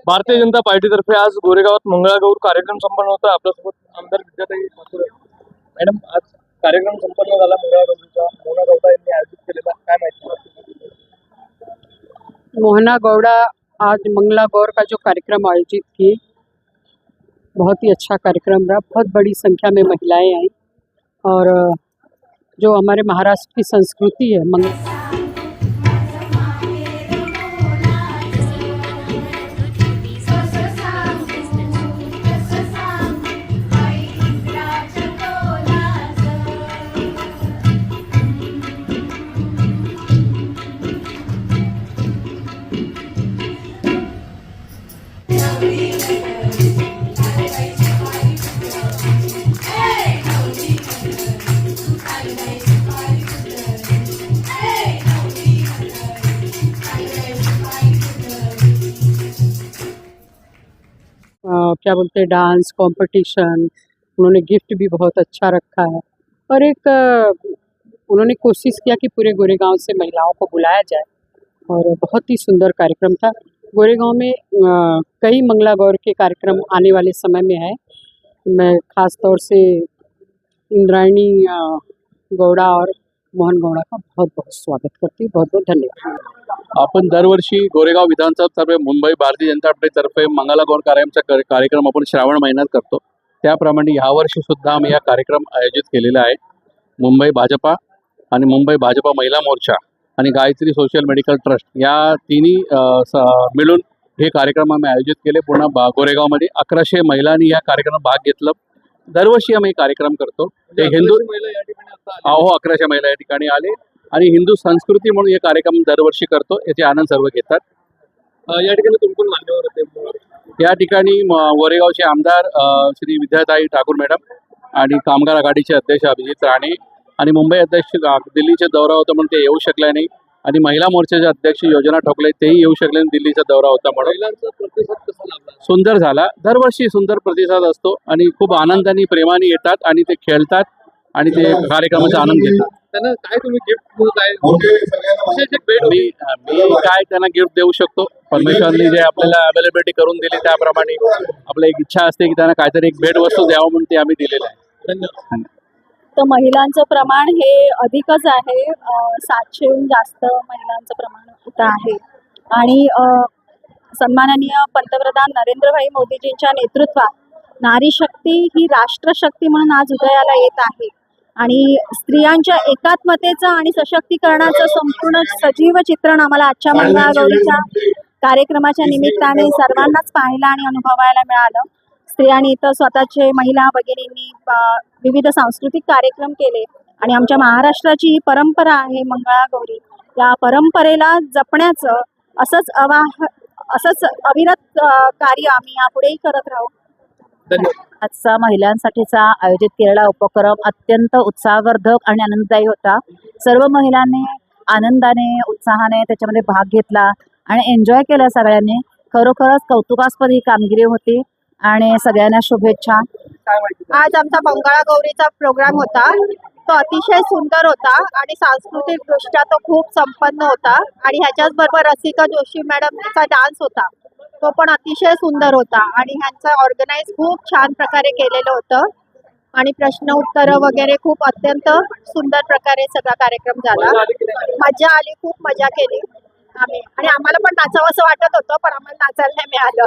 भारतीय जनता पार्टीतर्फे आज गोरेगावात मंगळागौर कार्यक्रम संपन्न होता। आपल्यासोबत आमदार विद्याताई ठाकूर आहेत। मॅडम, आज कार्यक्रम संपन्न झाला मंगळागौरीचा। मोना गौडा यांनी आयोजित केलेला, काय माहिती? मोहना गौड़ा आज मंगला गौर का जो कार्यक्रम आयोजित किए, बहुत ही अच्छा कार्यक्रम रहा। बहुत बड़ी संख्या में महिलाएं आई और जो हमारे महाराष्ट्र की संस्कृति है क्या बोलते हैं, डांस कंपटीशन, उन्होंने गिफ्ट भी बहुत अच्छा रखा है। और एक उन्होंने कोशिश किया कि पूरे गोरेगांव से महिलाओं को बुलाया जाए और बहुत ही सुंदर कार्यक्रम था। गोरेगांव में कई मंगला गौर के कार्यक्रम आने वाले समय में है। मैं ख़ास तौर से इंद्रायणी गौड़ा और मोहन गौड़ा का बहुत बहुत स्वागत करती हूँ। बहुत बहुत धन्यवाद। आपण दरवर्षी गोरेगाव विधानसभेतर्फे मुंबई भारतीय जनता पार्टीतर्फे मंगलागौर कार्यक्रम आपण श्रावण महिन्यात करतो। त्याप्रमाणे यावर्षी सुद्धा आम्ही हा कार्यक्रम आयोजित केलेला आहे। मुंबई भाजपा आणि मुंबई भाजपा महिला मोर्चा आणि गायत्री सोशल मेडिकल ट्रस्ट या तिन्ही मिळून हे कार्यक्रम आम्ही आयोजित केले। पूर्ण गोरेगावमध्ये 1100 महिलांनी या कार्यक्रमात भाग घेतला। दरवर्षी आम्ही कार्यक्रम करतो। ते हिंदू महिला या ठिकाणी आता 1100 महिला या ठिकाणी आले आणि हिंदू संस्कृती म्हणून हे कार्यक्रम दरवर्षी करतो। याचे आनंद सर्व घेतात। या ठिकाणी कोण मान्यवर होते? या ठिकाणी गोरेगावचे आमदार श्री विद्याताई ठाकूर मॅडम आणि कामगार आघाडीचे अध्यक्ष अभिजित राणे आणि मुंबई अध्यक्ष दिल्लीचे दौरा होता म्हणून ते येऊ शकले नाही आणि महिला मोर्चाचे अध्यक्ष योजना ठोकले तेही येऊ शकले नाही। दिल्लीचा दौरा होता म्हणून महिलांचा प्रतिसाद कसा लागला? सुंदर झाला। दरवर्षी सुंदर प्रतिसाद असतो आणि खूप आनंदाने प्रेमाने येतात आणि ते खेळतात आणि ते कार्यक्रमाचा आनंद घेतात। त्यांना काय तुम्ही गिफ्ट काय विशेष एक भेट? मी काय त्यांना गिफ्ट देऊ शकतो? परमेश्वरने जे आपल्याला अवेलेबिलिटी करून दिली त्याप्रमाणे आपली एक इच्छा असते की त्यांना काहीतरी एक भेट वस्तू द्यावं म्हणून ते आम्ही दिलेलं आहे। धन्यवाद। तर महिलांचं प्रमाण हे अधिकच आहे। 700हून जास्त महिलांचं प्रमाण इथं आहे आणि सन्माननीय पंतप्रधान नरेंद्रभाई मोदीजींच्या नेतृत्वात नारी शक्ती ही राष्ट्रशक्ती म्हणून आज उदयाला येत आहे आणि स्त्रियांच्या एकात्मतेचं आणि सशक्तीकरणाचं संपूर्ण सजीव चित्रण आम्हाला आजच्या मंगळागौरीच्या कार्यक्रमाच्या निमित्ताने सर्वांनाच पाहायला आणि अनुभवायला मिळालं। स्त्रियांनी इथं स्वतःचे महिला भगिनींनी विविध सांस्कृतिक कार्यक्रम केले आणि आमच्या महाराष्ट्राची ही परंपरा आहे मंगळागौरी, या परंपरेला जपण्याचं असंच अविरत कार्य आम्ही यापुढेही करत राहू। आजचा महिलांसाठीचा आयोजित केलेला उपक्रम अत्यंत उत्साहवर्धक आणि आनंददायी होता। सर्व महिलांनी आनंदाने उत्साहाने त्याच्यामध्ये भाग घेतला आणि एन्जॉय केलं सगळ्यांनी। खरोखरच कौतुकास्पद ही कामगिरी होती आणि सगळ्यांना शुभेच्छा। आज आमचा मंगळागौरीचा प्रोग्राम होता, तो अतिशय सुंदर होता आणि सांस्कृतिक दृष्ट्या तो खूप संपन्न होता आणि ह्याच्याच बरोबर रसिका जोशी मॅडमचा डान्स होता, तो पण अतिशय सुंदर होता आणि ह्यांचं ऑर्गनाईज खूप छान प्रकारे केलेलं होतं आणि प्रश्न उत्तर वगैरे खूप अत्यंत सुंदर प्रकारे सगळा कार्यक्रम झाला। मजा आली, खूप मजा केली आम्ही आणि आम्हाला पण नाचावंसं वाटत होतं पण आम्हाला नाचायला नाही मिळालं।